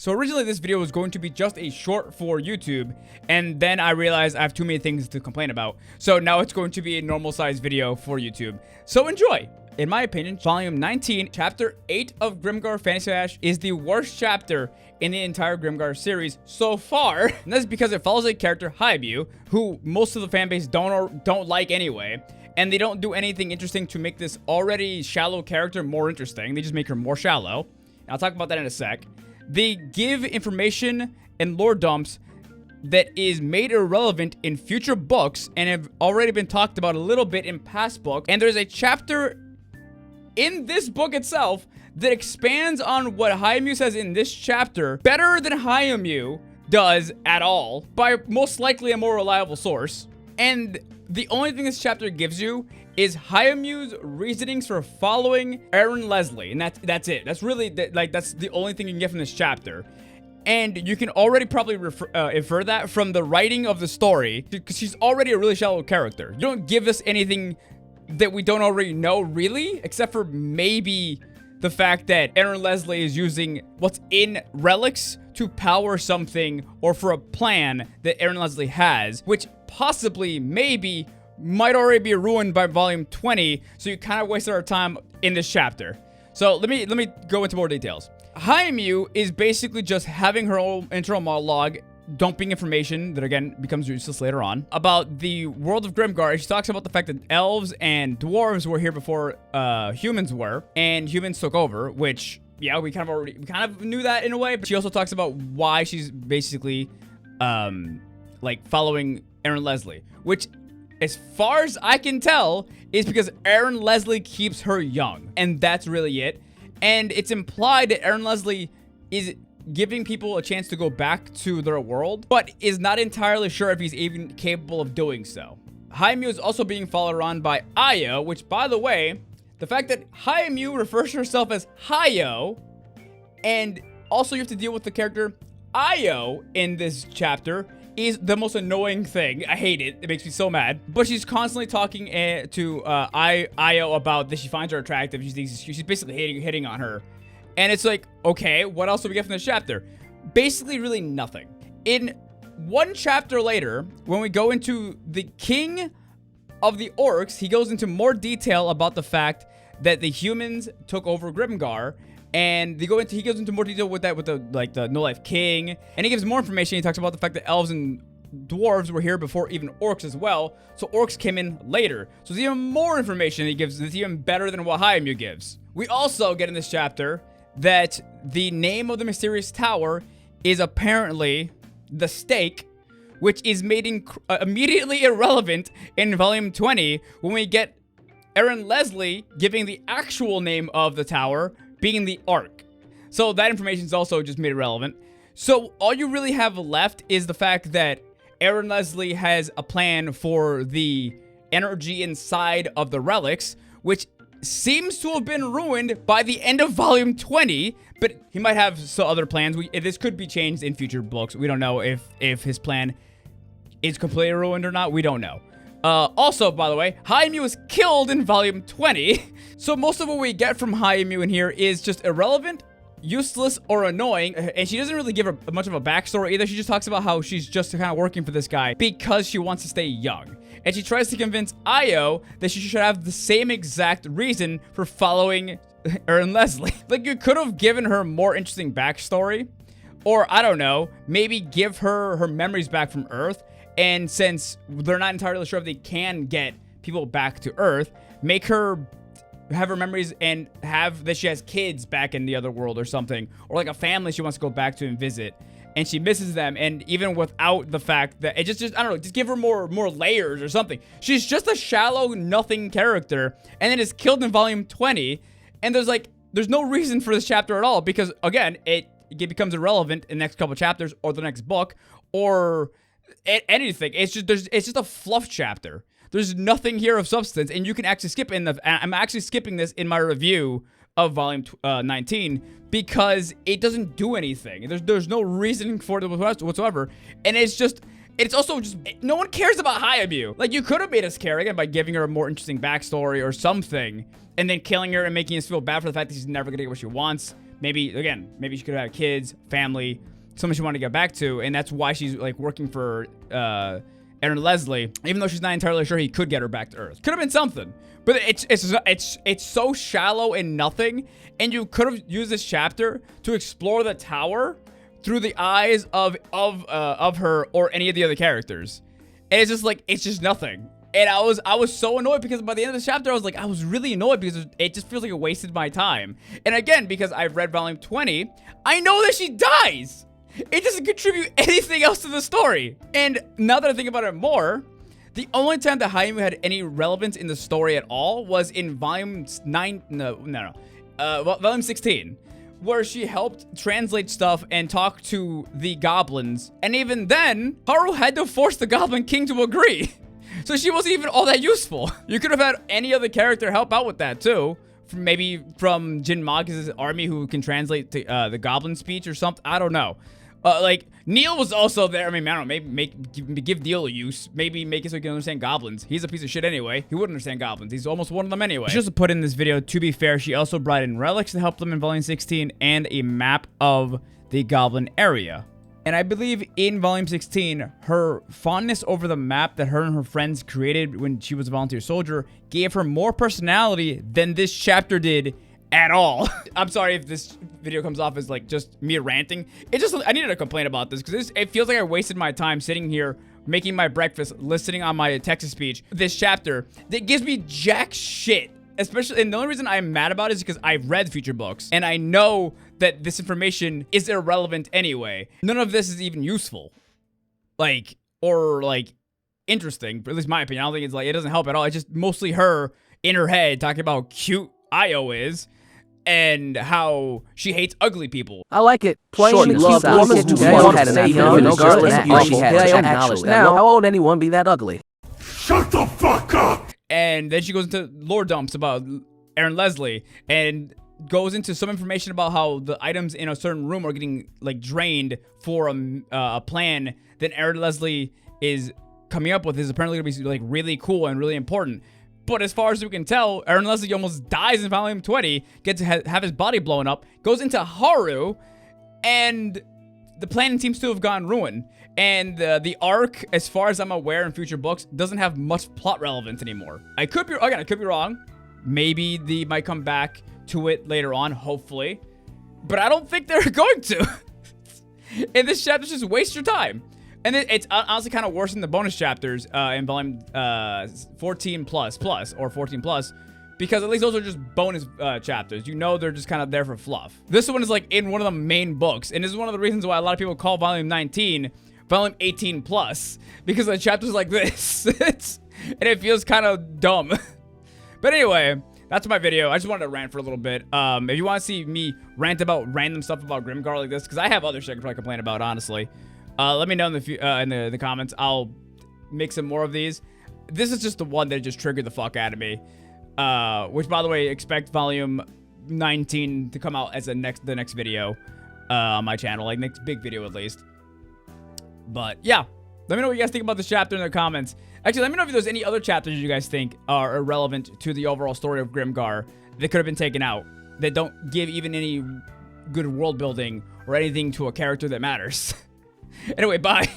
So originally this video was going to be just a short for YouTube, and then I realized I have too many things to complain about. So now it's going to be a normal sized video for YouTube. So enjoy! In my opinion, Volume 19, Chapter 8 of Grimgar Fantasy Ash is the worst chapter in the entire Grimgar series so far. And that's because it follows a character, Haimu, who most of the fanbase don't like anyway. And they don't do anything interesting to make this already shallow character more interesting. They just make her more shallow. And I'll talk about that in a sec. They give information and lore dumps that is made irrelevant in future books and have already been talked about a little bit in past books. And there's a chapter in this book itself that expands on what Haimu says in this chapter better than Haimu does at all, by most likely a more reliable source. And the only thing this chapter gives you is Haimu's reasonings for following Aaron Leslie, and that's it. That's really that's the only thing you can get from this chapter. And you can already probably infer that from the writing of the story, because she's already a really shallow character. You don't give us anything that we don't already know, really, except for maybe the fact that Aaron Leslie is using what's in relics to power something, or for a plan that Aaron Leslie has, which possibly, maybe, might already be ruined by Volume 20, so you kind of wasted our time in this chapter. So let me go into more details. Haimu is basically just having her own internal monologue, dumping information that again becomes useless later on about the world of Grimgar. She talks about the fact that elves and dwarves were here before humans were, and humans took over, which yeah, we kind of knew that in a way. But she also talks about why she's basically like following Aaron Leslie, which, as far as I can tell, is because Aaron Leslie keeps her young. And that's really it. And it's implied that Aaron Leslie is giving people a chance to go back to their world, but is not entirely sure if he's even capable of doing so. Haimu is also being followed around by Ayo, which, by the way, the fact that Haimu refers to herself as Hayo, and also you have to deal with the character Ayo in this chapter, is the most annoying thing. I hate it. It makes me so mad. But she's constantly talking to Ayo about that she finds her attractive. She's basically hitting on her. And it's like, okay, what else do we get from this chapter? Basically, really nothing. In one chapter later, when we go into the King of the Orcs, he goes into more detail about the fact that the humans took over Grimgar. And he goes into more detail with that, with the No Life King, and he gives more information. He talks about the fact that elves and dwarves were here before even orcs as well, so orcs came in later. So there's even more information he gives that's even better than what Haimu gives. We also get in this chapter that the name of the mysterious tower is apparently the Stake, which is made immediately irrelevant in Volume 20 when we get Aaron Leslie giving the actual name of the tower being the Ark. So that information is also just made irrelevant. So all you really have left is the fact that Aaron Leslie has a plan for the energy inside of the relics, which seems to have been ruined by the end of Volume 20, but he might have some other plans. This could be changed in future books. We don't know if his plan is completely ruined or not. We don't know. Also, by the way, Haimu was killed in Volume 20. So most of what we get from Haimu in here is just irrelevant, useless, or annoying. And she doesn't really give her much of a backstory either. She just talks about how she's just kind of working for this guy because she wants to stay young. And she tries to convince Ayo that she should have the same exact reason for following Aaron Leslie. Like, you could have given her more interesting backstory. Or, I don't know, maybe give her memories back from Earth. And since they're not entirely sure if they can get people back to Earth, make her have her memories and have that she has kids back in the other world or something. Or like a family she wants to go back to and visit. And she misses them. And even without the fact that it just I don't know, just give her more layers or something. She's just a shallow, nothing character. And then is killed in Volume 20. And there's no reason for this chapter at all. Because, again, it becomes irrelevant in the next couple chapters or the next book. Or anything. It's just a fluff chapter. There's nothing here of substance, and you can actually skip I'm actually skipping this in my review of Volume 19 because it doesn't do anything. There's no reason for it whatsoever, and it's also just no one cares about Haimu. Like, you could have made us care again by giving her a more interesting backstory or something, and then killing her and making us feel bad for the fact that she's never gonna get what she wants. maybe she could have had kids, family, someone she wanted to get back to, and that's why she's like working for Aaron Leslie, even though she's not entirely sure he could get her back to Earth. Could have been something, but it's so shallow and nothing, and you could have used this chapter to explore the tower through the eyes of her or any of the other characters. And it's just nothing. And I was so annoyed because by the end of the chapter, I was really annoyed because it just feels like it wasted my time. And again, because I've read volume 20, I know that she dies. It doesn't contribute anything else to the story. And now that I think about it more, the only time that Haimu had any relevance in the story at all was in volume 16, where she helped translate stuff and talk to the goblins. And even then, Haru had to force the Goblin King to agree. So she wasn't even all that useful. You could have had any other character help out with that too. Maybe from Jin Magus' army who can translate the goblin speech or something. I don't know. Like, Neil was also there. I mean, I don't know, maybe give Neil a use. Maybe make it so he can understand goblins. He's a piece of shit anyway. He wouldn't understand goblins. He's almost one of them anyway. She also put in this video, to be fair, she also brought in relics to help them in volume 16 and a map of the goblin area. And I believe in volume 16, her fondness over the map that her and her friends created when she was a volunteer soldier gave her more personality than this chapter did at all. I'm sorry if this video comes off as like just me ranting. I needed to complain about this because it feels like I wasted my time sitting here making my breakfast, listening on my text-to-speech. This chapter that gives me jack shit. Especially, and the only reason I'm mad about it is because I've read future books and I know that this information is irrelevant anyway. None of this is even useful, or interesting. At least my opinion. I don't think it's it doesn't help at all. It's just mostly her in her head talking about how cute Io is and how she hates ugly people. I like it. Plain and love woman to had an regardless of all she had actually. Now, how old anyone be that ugly? Shut the fuck up! And then she goes into lore dumps about Aaron Leslie and goes into some information about how the items in a certain room are getting drained for a plan that Aaron Leslie is coming up with is apparently going to be really cool and really important. But as far as we can tell, Aaron Leslie almost dies in volume 20, gets to have his body blown up, goes into Haru, and the plan seems to have gone ruined. And the arc, as far as I'm aware in future books, doesn't have much plot relevance anymore. I could be wrong. Maybe they might come back to it later on, hopefully. But I don't think they're going to. And this chapter just wastes your time. And it's honestly kind of worse than the bonus chapters in volume 14 plus, because at least those are just bonus chapters. You know they're just kind of there for fluff. This one is in one of the main books, and this is one of the reasons why a lot of people call volume 19 volume 18 plus, because the chapters like this. And it feels kind of dumb. But anyway, that's my video. I just wanted to rant for a little bit. If you want to see me rant about random stuff about Grimgar like this, because I have other shit I could probably complain about, honestly. Let me know in the comments. I'll make some more of these. This is just the one that just triggered the fuck out of me. Which, by the way, expect volume 19 to come out as the next video on my channel, next big video at least. But yeah, let me know what you guys think about this chapter in the comments. Actually, let me know if there's any other chapters you guys think are irrelevant to the overall story of Grimgar that could have been taken out, that don't give even any good world building or anything to a character that matters. Anyway, bye.